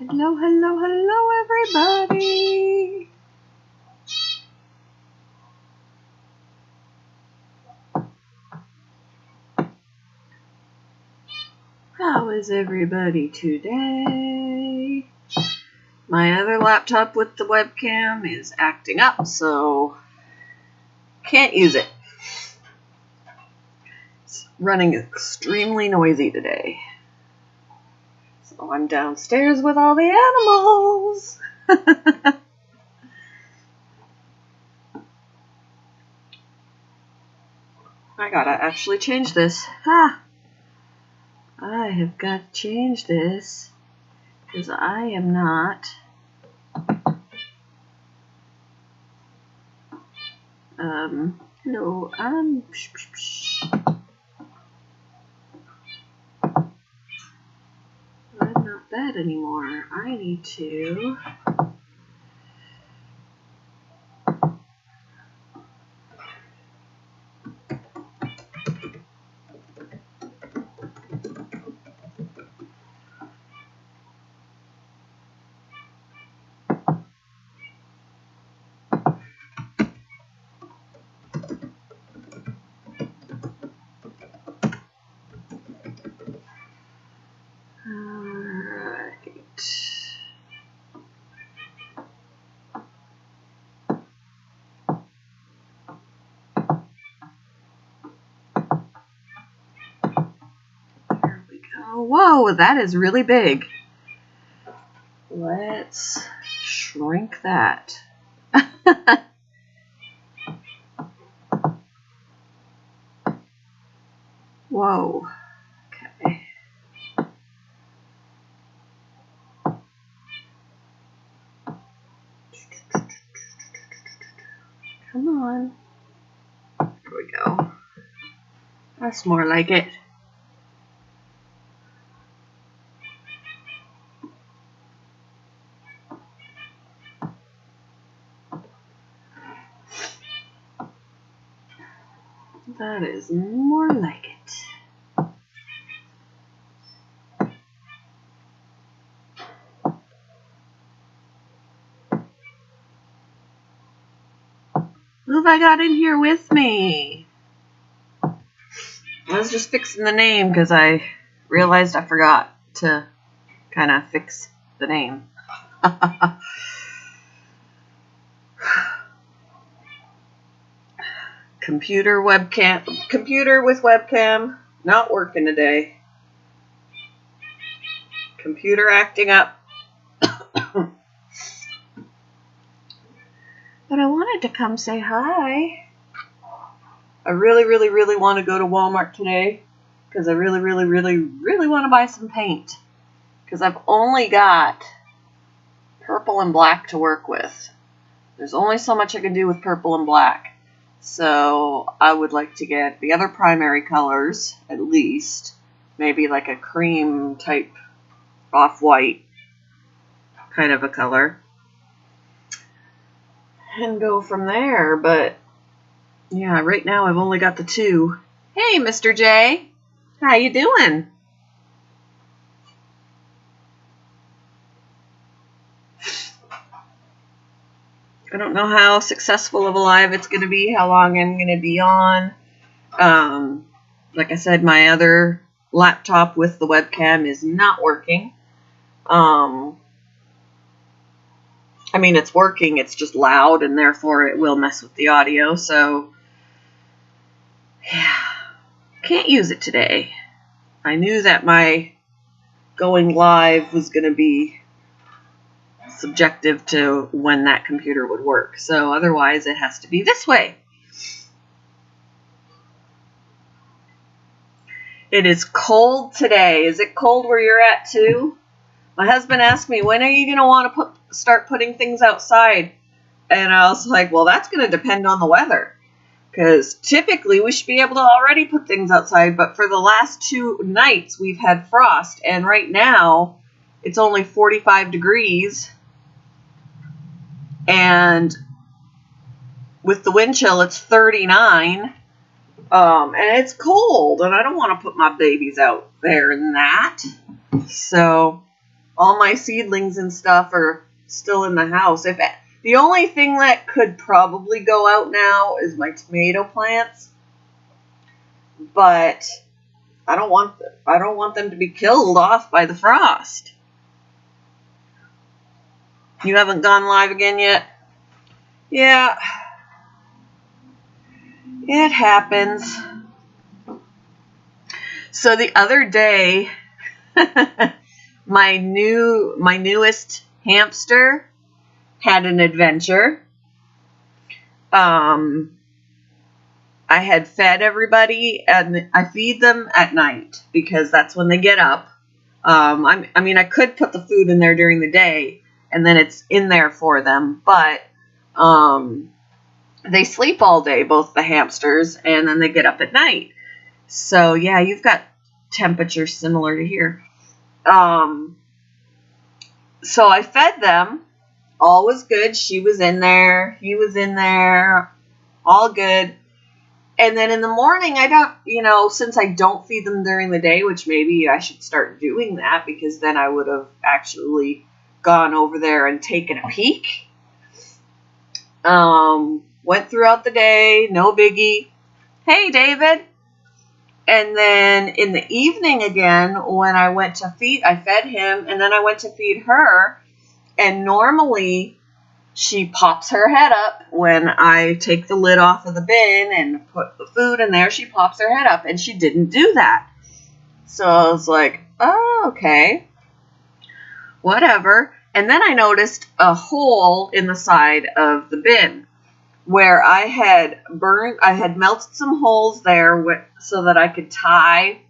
Hello, hello, hello, everybody. How is everybody today? My other laptop with the webcam is acting up, so can't use it. It's running extremely noisy today. So I'm downstairs with all the animals. I gotta actually change this. I have got to change this because I am not hello, I'm not that anymore. I need to whoa, that is really big. Let's shrink that. Whoa. Okay. Come on. There we go. That's more like it. That is more like it. Who have I got in here with me? I was just fixing the name because I realized I forgot to kind of fix the name. Computer with webcam not working today. Computer acting up. But I wanted to come say hi. I really want to go to Walmart today because I really want to buy some paint because I've only got purple and black to work with. There's only so much I can do with purple and black. So I would like to get the other primary colors, at least. Maybe like a cream type off-white kind of a color. And go from there. But yeah, right now I've only got the two. Hey, Mr. J. How you doing? I don't know how successful of a live it's going to be, how long I'm going to be on. Like I said, my other laptop with the webcam is not working. I mean, it's working, it's just loud, and therefore it will mess with the audio, so yeah, can't use it today. I knew that my going live was going to be subjective to when that computer would work, so otherwise it has to be this way. It is cold today. Is it cold where you're at too? My husband asked me, when are you going to want to start putting things outside? And I was like, well, that's going to depend on the weather. Because typically we should be able to already put things outside. But for the last 2 nights, we've had frost. And right now, it's only 45 degrees. And with the wind chill, it's 39. And it's cold, and I don't want to put my babies out there in that. So all my seedlings and stuff are still in the house. The only thing that could probably go out now is my tomato plants, but I don't want them to be killed off by the frost. You haven't gone live again yet? Yeah. It happens. So the other day, my newest hamster had an adventure. I had fed everybody, and I feed them at night because that's when they get up. I could put the food in there during the day, and then it's in there for them, but they sleep all day, both the hamsters, and then they get up at night. So, yeah, you've got temperatures similar to here. So I fed them. All was good. She was in there. He was in there. All good. And then in the morning, since I don't feed them during the day, which maybe I should start doing that, because then I would have actually gone over there and taken a peek. Went throughout the day, no biggie. Hey, David. And then in the evening again, when I went to feed, I fed him, and then I went to feed her. And normally she pops her head up when I take the lid off of the bin and put the food in there. She pops her head up, and she didn't do that. So I was like, oh, okay, whatever. And then I noticed a hole in the side of the bin where I had melted some holes there so that I could tie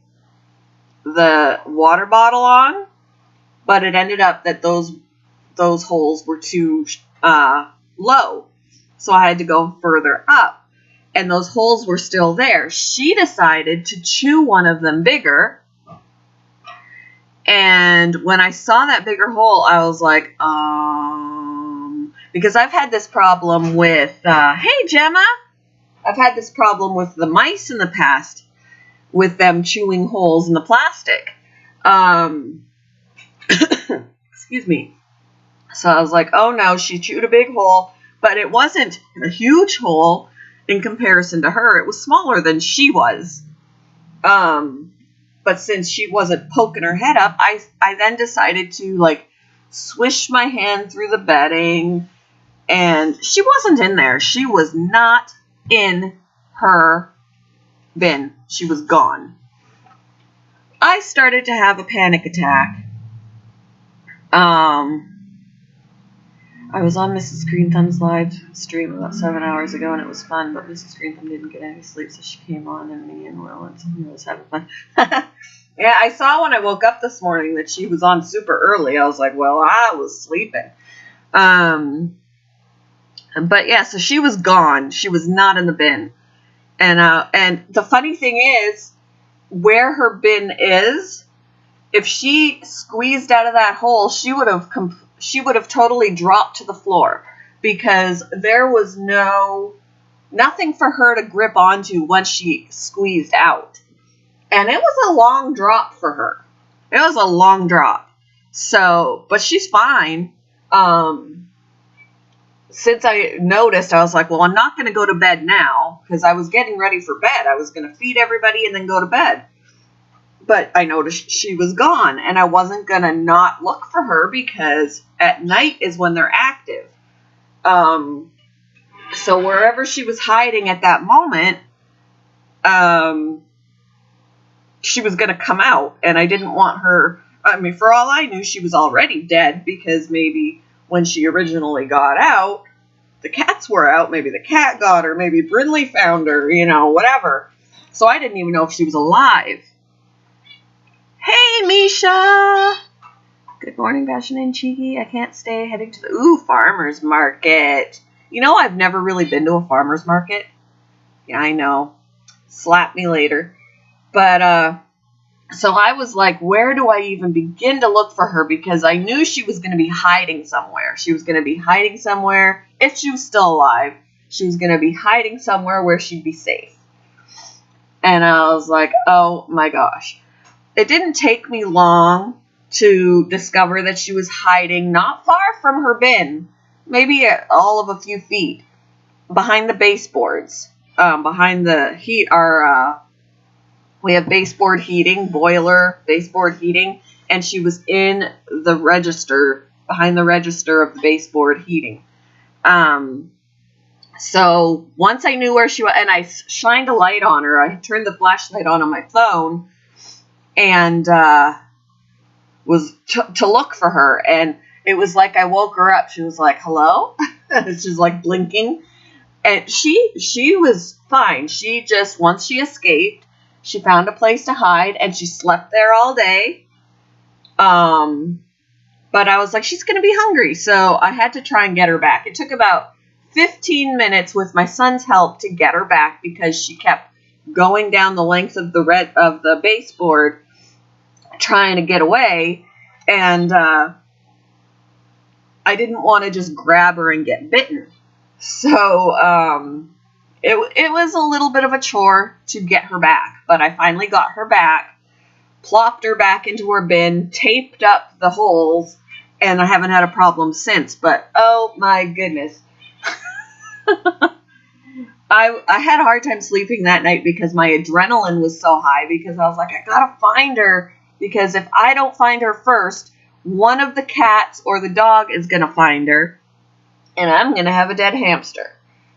the water bottle on, but it ended up that those holes were too low, so I had to go further up, and those holes were still there. She decided to chew one of them bigger, and when I saw that bigger hole, I was like, because I've had this problem with, hey, Gemma, I've had this problem with the mice in the past, with them chewing holes in the plastic. Excuse me. So I was like, oh no, she chewed a big hole, but it wasn't a huge hole in comparison to her. It was smaller than she was. But since she wasn't poking her head up, I then decided to swish my hand through the bedding, and she wasn't in there. She was not in her bin. She was gone. I started to have a panic attack. I was on Mrs. Green Thumb's live stream about 7 hours ago, and it was fun, but Mrs. Green Thumb didn't get any sleep, so she came on, and me and Will and someone was having fun. Yeah, I saw when I woke up this morning that she was on super early. I was like, well, I was sleeping. But yeah, so she was gone. She was not in the bin. And the funny thing is, where her bin is, if she squeezed out of that hole, she would have totally dropped to the floor, because there was nothing for her to grip onto once she squeezed out. And it was a long drop for her. It was a long drop. So, but she's fine. Since I noticed, I was like, well, I'm not going to go to bed now, because I was getting ready for bed. I was going to feed everybody and then go to bed. But I noticed she was gone, and I wasn't going to not look for her, because at night is when they're active. So wherever she was hiding at that moment, she was going to come out, and I didn't want her. I mean, for all I knew, she was already dead, because maybe when she originally got out, the cats were out. Maybe the cat got her. Maybe Brindley found her, whatever. So I didn't even know if she was alive. Hey, Misha! Good morning, Fashion and Cheeky. I can't stay heading to the farmer's market. I've never really been to a farmer's market. Yeah, I know. Slap me later. But, So I was like, where do I even begin to look for her? Because I knew she was going to be hiding somewhere. She was going to be hiding somewhere. If she was still alive, she was going to be hiding somewhere where she'd be safe. And I was like, oh my gosh. It didn't take me long to discover that she was hiding not far from her bin, maybe all of a few feet, behind the baseboards, behind the heat. We have baseboard heating, boiler, baseboard heating, and she was in the register, behind the register of the baseboard heating. So once I knew where she was, and I shined a light on her, I turned the flashlight on my phone, and was to look for her, and it was like I woke her up. She was like, hello? She's like blinking, and she was fine. She just, once she escaped, she found a place to hide, and she slept there all day. But I was like, she's going to be hungry, so I had to try and get her back. It took about 15 minutes with my son's help to get her back, because she kept going down the length of the baseboard trying to get away, and I didn't want to just grab her and get bitten. So it was a little bit of a chore to get her back, but I finally got her back, plopped her back into her bin, taped up the holes, and I haven't had a problem since. But oh my goodness. I had a hard time sleeping that night because my adrenaline was so high, because I was like, I gotta find her, because if I don't find her first, one of the cats or the dog is gonna find her, and I'm gonna have a dead hamster.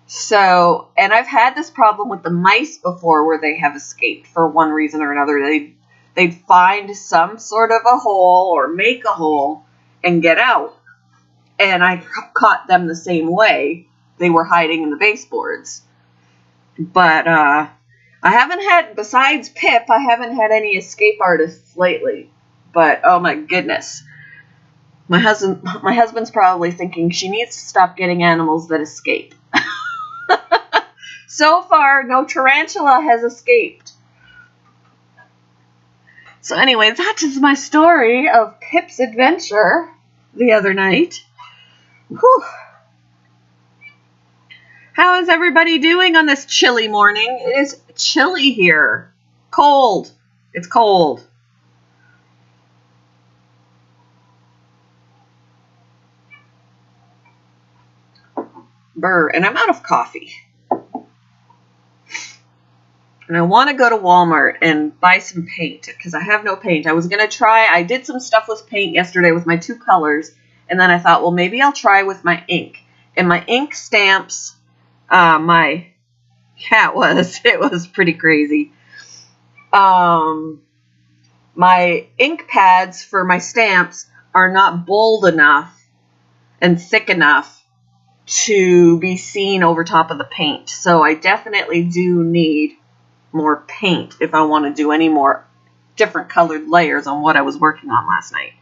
So, and I've had this problem with the mice before, where they have escaped for one reason or another. They'd find some sort of a hole or make a hole and get out. And I caught them the same way. They were hiding in the baseboards. But I haven't had, besides Pip, I haven't had any escape artists lately. But oh my goodness. My husband's probably thinking she needs to stop getting animals that escape. So far, no tarantula has escaped. So anyway, that is my story of Pip's adventure the other night. Whew. How is everybody doing on this chilly morning? It is chilly here. Cold. It's cold. Brr, and I'm out of coffee. And I want to go to Walmart and buy some paint, because I have no paint. I did some stuff with paint yesterday with my 2 colors, and then I thought, well, maybe I'll try with my ink. And my ink stamps, it was pretty crazy. My ink pads for my stamps are not bold enough and thick enough to be seen over top of the paint. So I definitely do need more paint if I want to do any more different colored layers on what I was working on last night.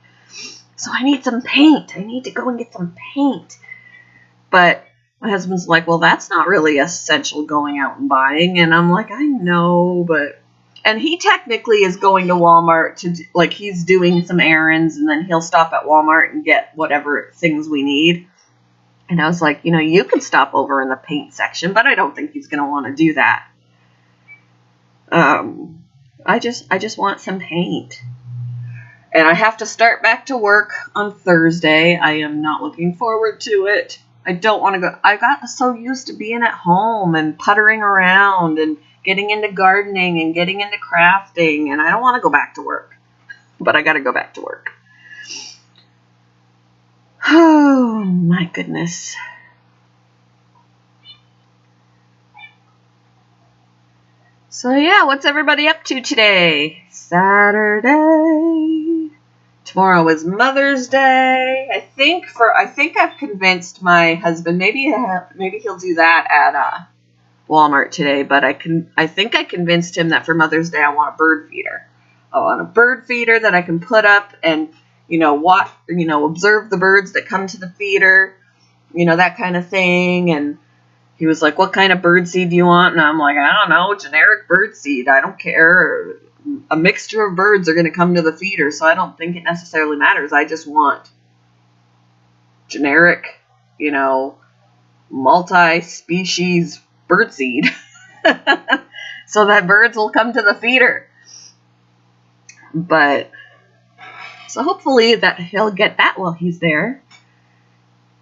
So I need some paint. I need to go and get some paint. But my husband's like, well, that's not really essential going out and buying. And I'm like, I know, but... And he technically is going to Walmart to, he's doing some errands, and then he'll stop at Walmart and get whatever things we need. And I was like, you can stop over in the paint section, but I don't think he's going to want to do that. I just want some paint. And I have to start back to work on Thursday. I am not looking forward to it. I don't want to go. I got so used to being at home and puttering around and getting into gardening and getting into crafting, and I don't want to go back to work. But I got to go back to work. Oh, my goodness. So yeah, what's everybody up to today? Saturday. Tomorrow is Mother's Day. I think I've convinced my husband. Maybe he'll do that at Walmart today. But I think I convinced him that for Mother's Day I want a bird feeder. I want a bird feeder that I can put up and observe the birds that come to the feeder, that kind of thing. And he was like, what kind of bird seed do you want? And I'm like, I don't know, generic bird seed. I don't care. a mixture of birds are going to come to the feeder, so I don't think it necessarily matters. I just want generic, multi-species birdseed so that birds will come to the feeder. But so hopefully that he'll get that while he's there.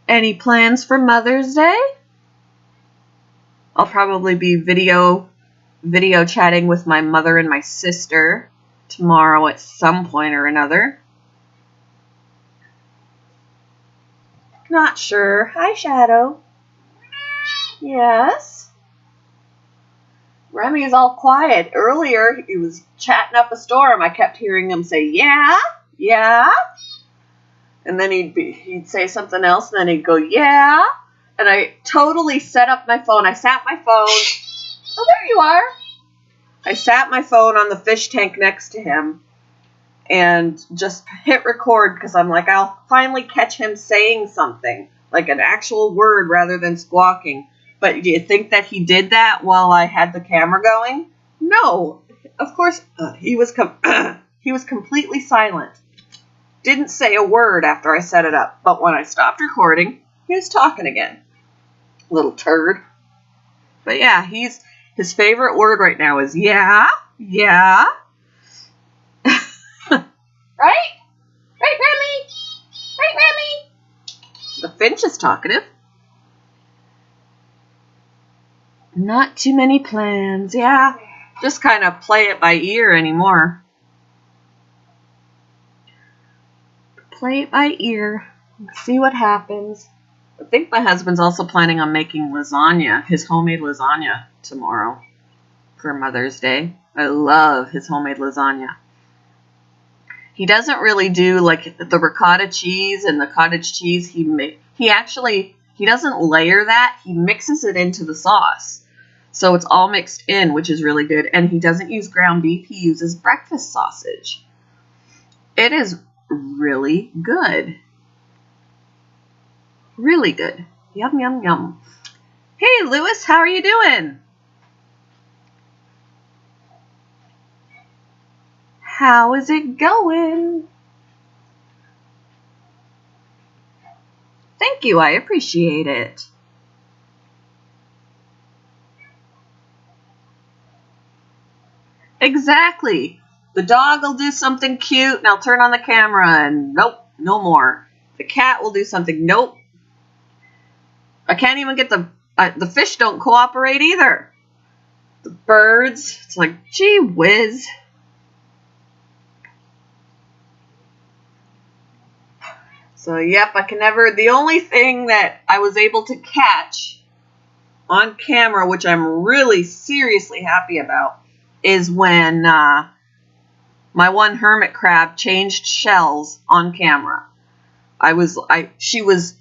Any plans for Mother's Day? I'll probably be video chatting with my mother and my sister tomorrow at some point or another. Not sure. Hi, Shadow. Yes? Remy's all quiet. Earlier, he was chatting up a storm. I kept hearing him say, yeah, yeah. And then he'd say something else, and then he'd go, yeah. And I totally set up my phone. I sat my phone. Oh, there you are. I sat my phone on the fish tank next to him and just hit record because I'm like, I'll finally catch him saying something, like an actual word rather than squawking. But do you think that he did that while I had the camera going? No. Of course, he was completely silent. Didn't say a word after I set it up. But when I stopped recording, he was talking again. Little turd. But yeah, his favorite word right now is yeah, yeah. Right? Right, Remy? Right, Remy? The finch is talkative. Not too many plans, yeah. Just kind of play it by ear anymore. Play it by ear. See what happens. I think my husband's also planning on making lasagna, his homemade lasagna, tomorrow for Mother's Day. I love his homemade lasagna. He doesn't really do like the ricotta cheese and the cottage cheese. He doesn't layer that. He mixes it into the sauce. So it's all mixed in, which is really good. And he doesn't use ground beef. He uses breakfast sausage. It is really good. Really good. Yum, yum, yum. Hey, Lewis, how are you doing? How is it going? Thank you. I appreciate it. Exactly. The dog will do something cute, and I'll turn on the camera, and nope, no more. The cat will do something, nope. I can't even get the fish don't cooperate either. The birds, it's like, gee whiz. So, yep, I can never, the only thing that I was able to catch on camera, which I'm really seriously happy about, is when my one hermit crab changed shells on camera. She was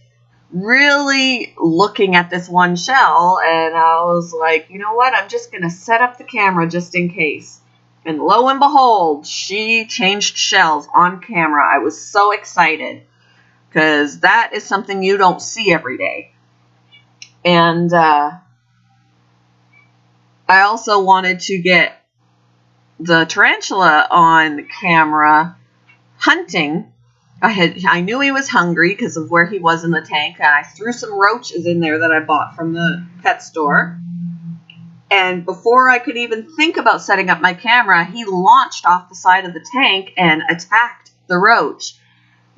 really looking at this one shell, and I was like, you know what, I'm just going to set up the camera just in case. And lo and behold, she changed shells on camera. I was so excited, because that is something you don't see every day. And I also wanted to get the tarantula on camera hunting. I knew he was hungry because of where he was in the tank, and I threw some roaches in there that I bought from the pet store. And before I could even think about setting up my camera, he launched off the side of the tank and attacked the roach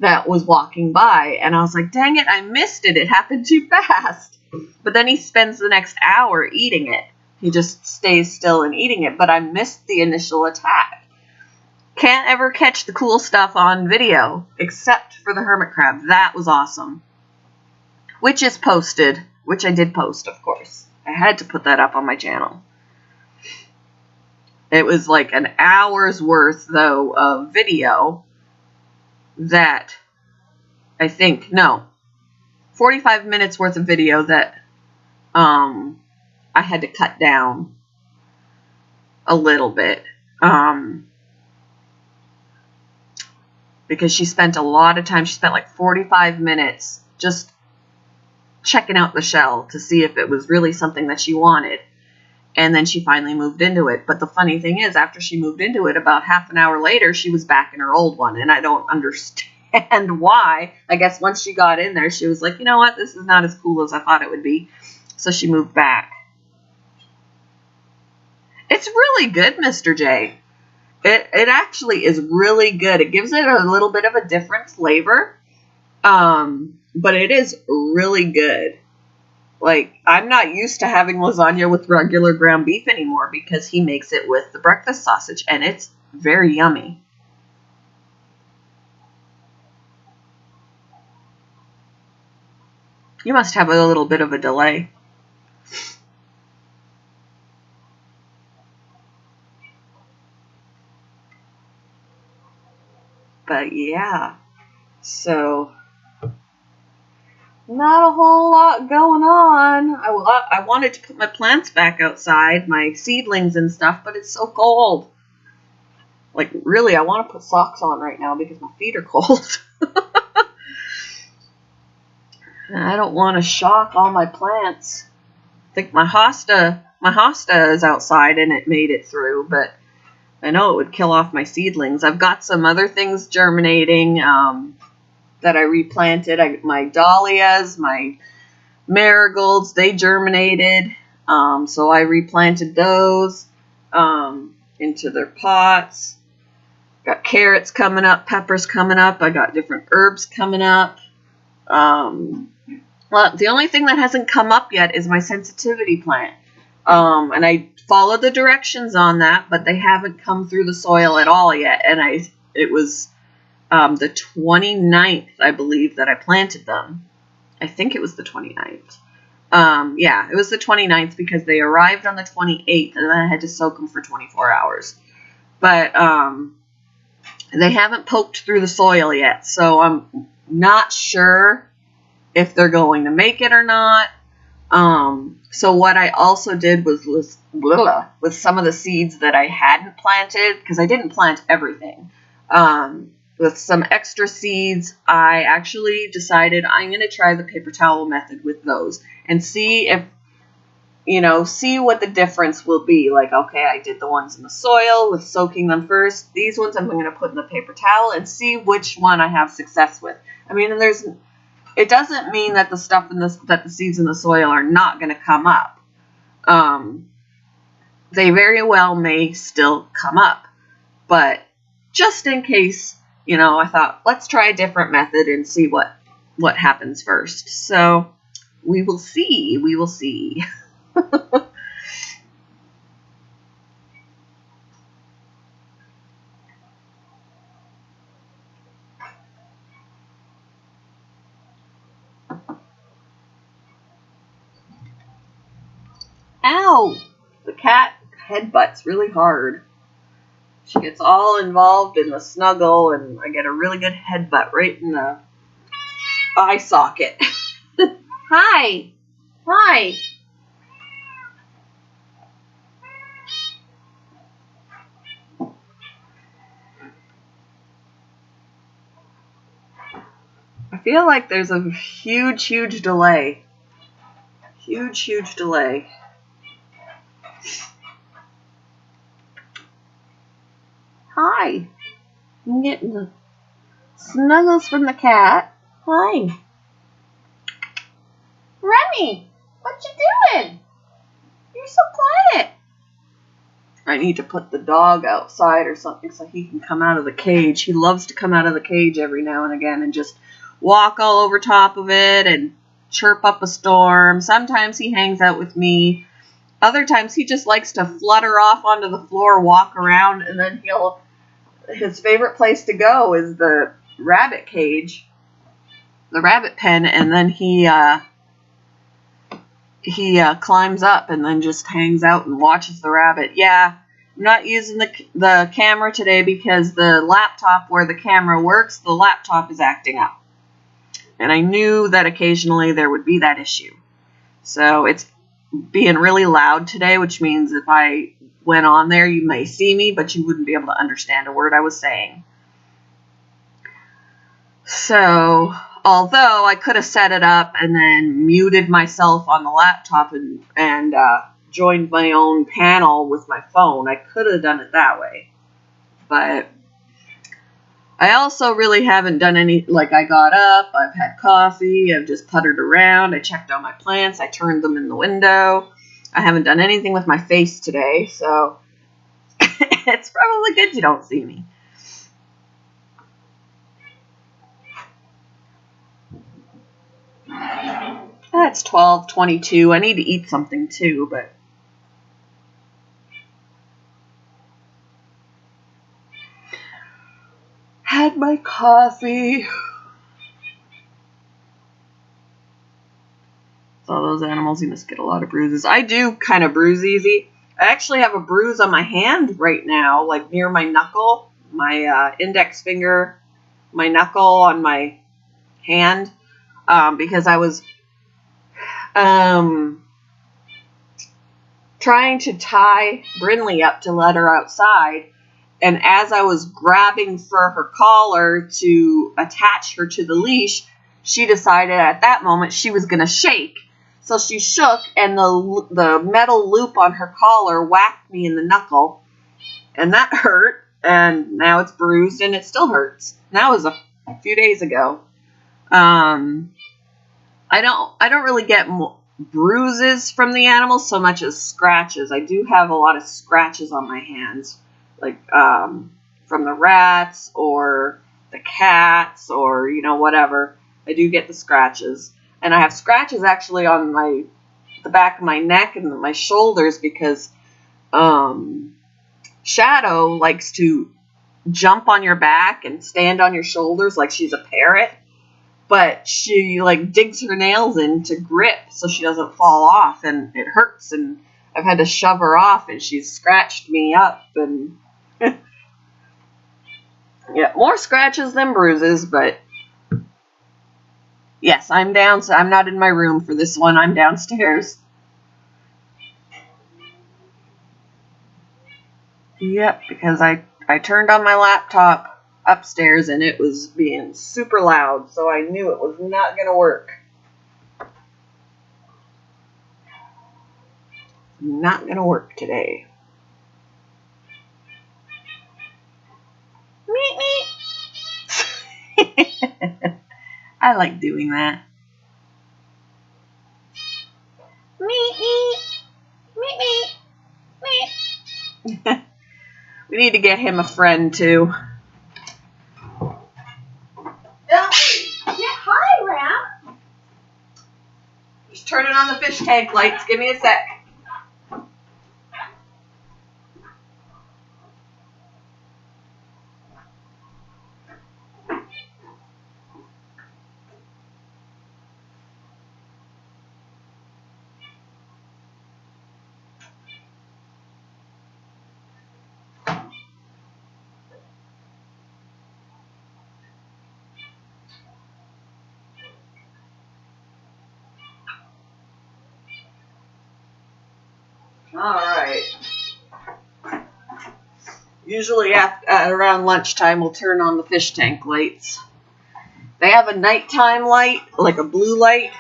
that was walking by. And I was like, dang it, I missed it. It happened too fast. But then he spends the next hour eating it. He just stays still and eating it. But I missed the initial attack. Can't ever catch the cool stuff on video, except for the hermit crab. That was awesome. Which is posted. Which I did post, of course. I had to put that up on my channel. It was like an hour's worth, though, of video that 45 minutes worth of video that I had to cut down a little bit. Because she spent a lot of time. She spent like 45 minutes just checking out the shell to see if it was really something that she wanted. And then she finally moved into it. But the funny thing is, after she moved into it, about half an hour later, she was back in her old one. And I don't understand why. I guess once she got in there, she was like, you know what? This is not as cool as I thought it would be. So she moved back. It's really good, Mr. J. It actually is really good. It gives it a little bit of a different flavor. But it is really good. Like, I'm not used to having lasagna with regular ground beef anymore because he makes it with the breakfast sausage, and it's very yummy. You must have a little bit of a delay. But yeah, so not a whole lot going on. I wanted to put my plants back outside, my seedlings and stuff, but it's so cold. Like, really, I want to put socks on right now because my feet are cold. And I don't want to shock all my plants. I think my hosta is outside and it made it through, but I know it would kill off my seedlings. I've got some other things germinating that I replanted. My dahlias, my marigolds, they germinated. So I replanted those into their pots. Got carrots coming up, peppers coming up. I got different herbs coming up. Well, the only thing that hasn't come up yet is my sensitivity plant. And I followed the directions on that, but they haven't come through the soil at all yet. And it was the 29th, I believe, that I planted them. I think it was the 29th. Yeah, it was the 29th because they arrived on the 28th, and then I had to soak them for 24 hours. But they haven't poked through the soil yet, so I'm not sure if they're going to make it or not. So what I also did was with some of the seeds that I hadn't planted, because I didn't plant everything. With some extra seeds, I actually decided I'm going to try the paper towel method with those and see if, see what the difference will be. Like, okay, I did the ones in the soil with soaking them first. These ones I'm going to put in the paper towel and see which one I have success with. I mean, it doesn't mean that the stuff that the seeds in the soil are not going to come up. They very well may still come up, but just in case, I thought, let's try a different method and see what happens first. So we will see. We will see. Ow! The cat headbutts really hard. She gets all involved in the snuggle, and I get a really good headbutt right in the eye socket. Hi! Hi! I feel like there's a huge, huge delay. Huge, huge delay. Hi. I'm getting the snuggles from the cat. Hi. Remy, what you doing? You're so quiet. I need to put the dog outside or something so he can come out of the cage. He loves to come out of the cage every now and again and just walk all over top of it and chirp up a storm. Sometimes he hangs out with me. Other times he just likes to flutter off onto the floor, walk around, and then his favorite place to go is the rabbit cage, the rabbit pen, and then he climbs up and then just hangs out and watches the rabbit. Yeah, I'm not using the camera today because the laptop where the camera works, the laptop is acting up. And I knew that occasionally there would be that issue. So it's being really loud today, which means if I went on there, you may see me, but you wouldn't be able to understand a word I was saying. So, although I could have set it up and then muted myself on the laptop and joined my own panel with my phone. I could have done it that way. But I also really haven't done any, like I got up, I've had coffee, I've just puttered around, I checked on my plants, I turned them in the window. I haven't done anything with my face today, so it's probably good you don't see me. It's 12:22. I need to eat something too, but had my coffee. So those animals, you must get a lot of bruises. I do kind of bruise easy. I actually have a bruise on my hand right now, like near my knuckle, my index finger, my knuckle on my hand, because I was trying to tie Brinley up to let her outside, and as I was grabbing for her collar to attach her to the leash, she decided at that moment she was going to shake. So she shook, and the metal loop on her collar whacked me in the knuckle, and that hurt, and now it's bruised, and it still hurts. That was a few days ago. I don't really get bruises from the animals so much as scratches. I do have a lot of scratches on my hands, like from the rats or the cats or whatever. I do get the scratches. And I have scratches actually on the back of my neck and my shoulders because Shadow likes to jump on your back and stand on your shoulders like she's a parrot. But she digs her nails in to grip so she doesn't fall off, and it hurts, and I've had to shove her off, and she's scratched me up, and yeah, more scratches than bruises, but yes, I'm down, so I'm not in my room for this one. I'm downstairs. Yep, because I turned on my laptop upstairs and it was being super loud, so I knew it was not going to work. Not going to work today. Meep, meep. I like doing that. Meep, meep. Meep, meep. Meep. We need to get him a friend, too. Don't we? Yeah, hi, Ram. Just turning on the fish tank lights. Give me a sec. Alright. Usually around lunchtime we'll turn on the fish tank lights. They have a nighttime light, like a blue light,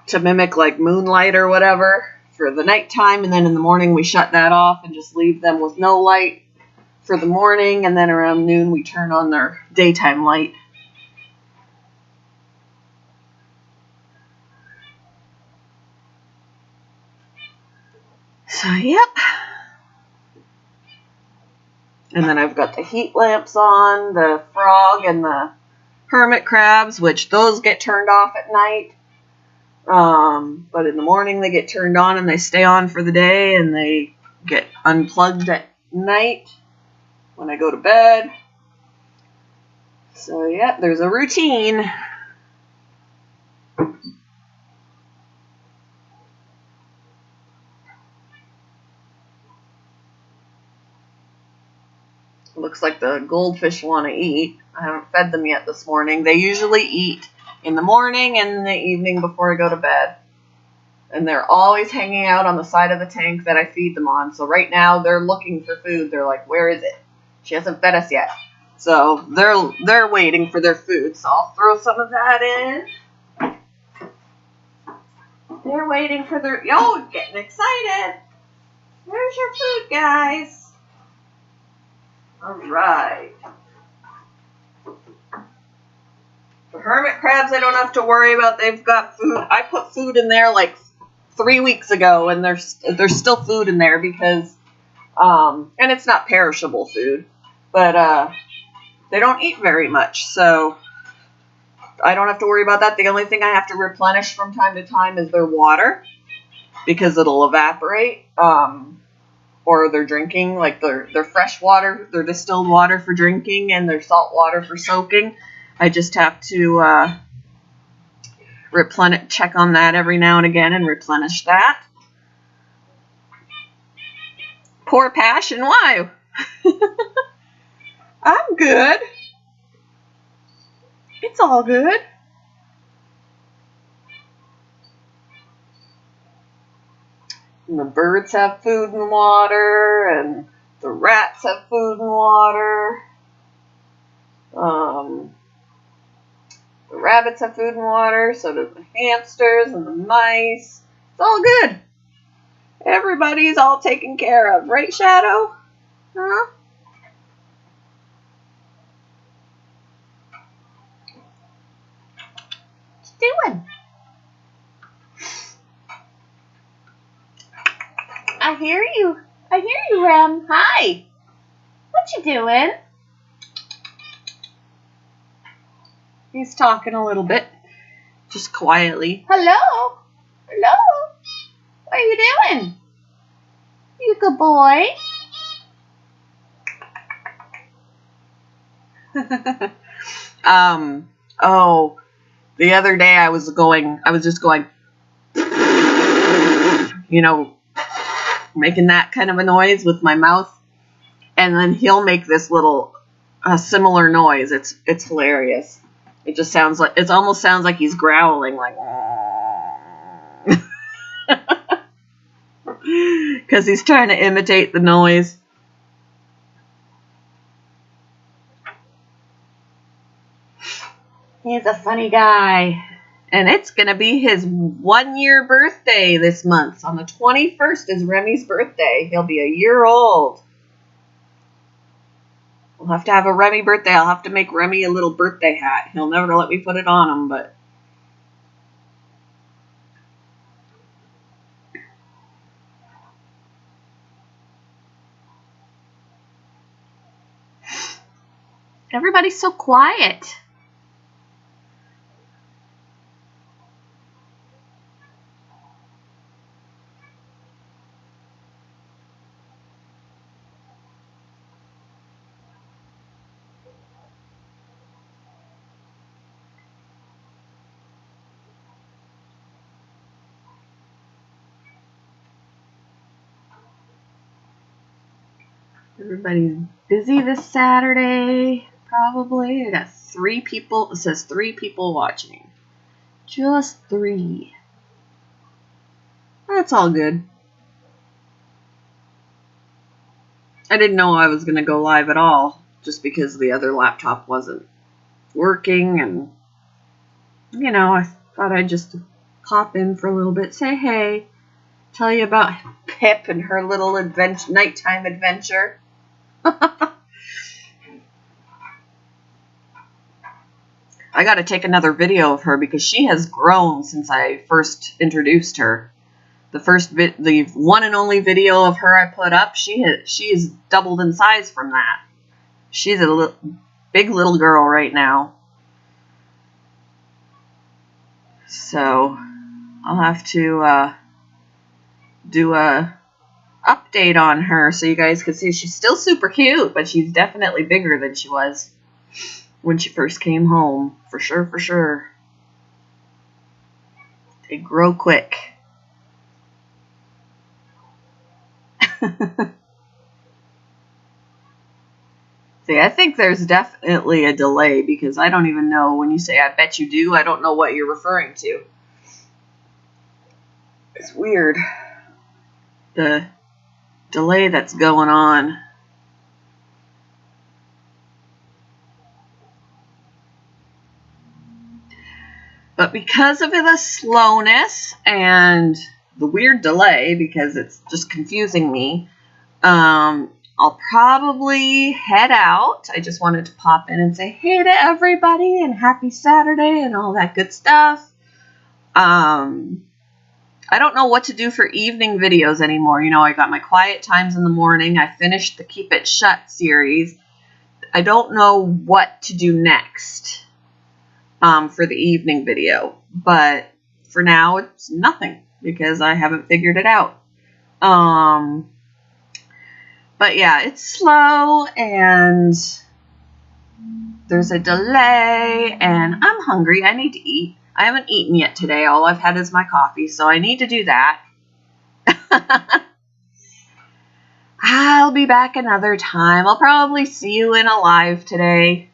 to mimic like moonlight or whatever for the nighttime, and then in the morning we shut that off and just leave them with no light for the morning, and then around noon we turn on their daytime light. So, yep. And then I've got the heat lamps on, the frog and the hermit crabs, which those get turned off at night. But in the morning they get turned on and they stay on for the day, and they get unplugged at night when I go to bed. So, yep, there's a routine. Looks like the goldfish want to eat. I haven't fed them yet this morning. They usually eat in the morning and in the evening before I go to bed. And they're always hanging out on the side of the tank that I feed them on. So right now they're looking for food. They're like, where is it? She hasn't fed us yet. So they're waiting for their food. So I'll throw some of that in. They're waiting for their... Oh, getting excited. There's your food, guys. All right. The hermit crabs I don't have to worry about. They've got food. I put food in there like 3 weeks ago, and there's still food in there because... and it's not perishable food. But they don't eat very much, so... I don't have to worry about that. The only thing I have to replenish from time to time is their water, because it'll evaporate, or their drinking, like their fresh water, their distilled water for drinking, and their salt water for soaking. I just have to check on that every now and again and replenish that. Poor Passion, why? I'm good. It's all good. And the birds have food and water, and the rats have food and water. The rabbits have food and water, so do the hamsters and the mice. It's all good. Everybody's all taken care of. Right, Shadow? Huh? What you doing? I hear you. I hear you, Rem. Hi. What you doing? He's talking a little bit. Just quietly. Hello? Hello? What are you doing? You good boy? Oh, the other day I was just going, you know, making that kind of a noise with my mouth, and then he'll make this little similar noise. It's hilarious. It just sounds like, it almost sounds like he's growling, like, because he's trying to imitate the noise. He's a funny guy. And it's going to be his 1-year birthday this month. On the 21st is Remy's birthday. He'll be a year old. We'll have to have a Remy birthday. I'll have to make Remy a little birthday hat. He'll never let me put it on him, but... Everybody's so quiet. Everybody's busy this Saturday, probably. I got 3 people. It says 3 people watching. Just 3. That's all good. I didn't know I was going to go live at all, just because the other laptop wasn't working, and, you know, I thought I'd just pop in for a little bit, say hey, tell you about Pip and her little nighttime adventure. I gotta take another video of her because she has grown since I first introduced her. The one and only video of her I put up, she is doubled in size from that. She's a big little girl right now. So I'll have to do a update on her so you guys can see. She's still super cute, but she's definitely bigger than she was when she first came home. For sure, for sure. They grow quick. See, I think there's definitely a delay because I don't even know when you say I bet you do, I don't know what you're referring to. It's weird. The delay that's going on. But because of the slowness and the weird delay, because it's just confusing me, I'll probably head out. I just wanted to pop in and say hey to everybody and happy Saturday and all that good stuff. I don't know what to do for evening videos anymore. You know, I got my quiet times in the morning. I finished the Keep It Shut series. I don't know what to do next for the evening video. But for now, it's nothing because I haven't figured it out. But yeah, it's slow and there's a delay and I'm hungry. I need to eat. I haven't eaten yet today. All I've had is my coffee, so I need to do that. I'll be back another time. I'll probably see you in a live today.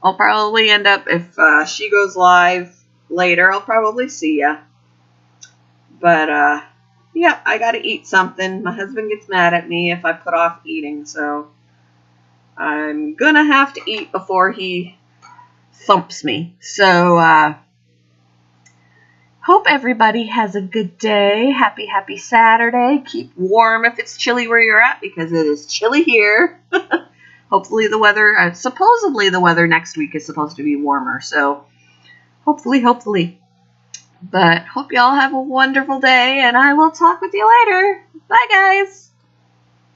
I'll probably end up, if she goes live later, I'll probably see ya. But, yeah, I gotta eat something. My husband gets mad at me if I put off eating, so I'm gonna have to eat before he thumps me. So, hope everybody has a good day. Happy, happy Saturday. Keep warm if it's chilly where you're at, because it is chilly here. Hopefully the weather, supposedly the weather next week is supposed to be warmer, so hopefully. But hope y'all have a wonderful day, and I will talk with you later. Bye, guys.